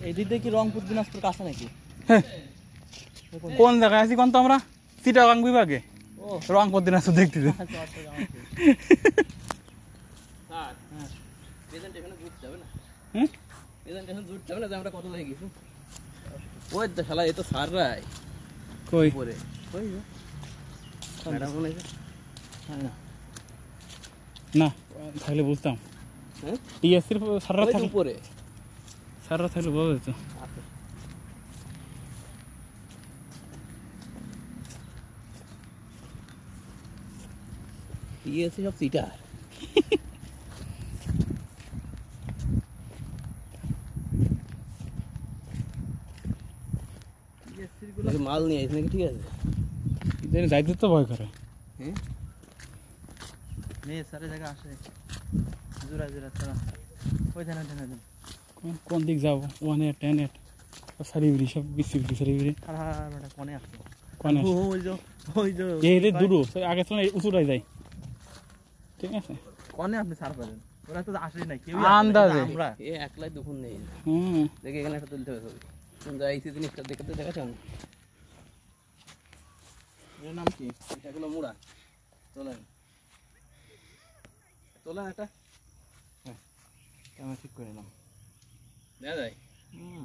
এই দিকে কি রংপুর দিনাজপুর কাছে নাকি? হ্যাঁ, কোন জায়গায় আছি কোন তো আমরা? চিটাগাং বিভাগে। ও রংপুর দিনাজপুর দেখতে স্যার প্রেজেন্টেশনে জুট যাবে না? হুম, প্রেজেন্টেশন জুট যাবে না যে আমরা কত লাগে গেছি? ওই তো শালা এ তো স্যাররাই কই উপরে ওই ম্যাডাম মনে আছে? হ্যাঁ না না থাকলে বুঝতাম। হ্যাঁ টিএসসির সাররা ওই তো থাকলে, উপরে সাররা থাকলে বোঝা যেত। আছে। টিএসসি সব সিটার। মাল নিয়ে আসি নাকি? ঠিক আছে জানি যাইতে তো ভয় করে। হ্যাঁ মেয়ে সারে জায়গা আসে জোড়া জোড়া ছাড়া ওই জানা জানা জানা কোন দিক যাবো? 1 8 10 8 সারিবিরি সব বিসিবিরি সারিবিরি আর বেটা কোনে আসছে কোন ওই যে এই রে দুটো আগে তো উঁচুটাই যায়। ঠিক আছে কোনে আপনি সার পাবেন ওরা তো আসেই না কেউ আন্দাজে আমরা এ একলাই দুপুর নেই হুম দেখে এখানে একটা তুলতে হবে ছবি তোমরা এই জিনিসটা দেখে তো দেখাচ্ছ না এর নাম কি এটা হলো মুড়া তোলেন তোলেন একটা হ্যাঁ ক্যামেরা ঠিক করে নাও দেখা যায় হুম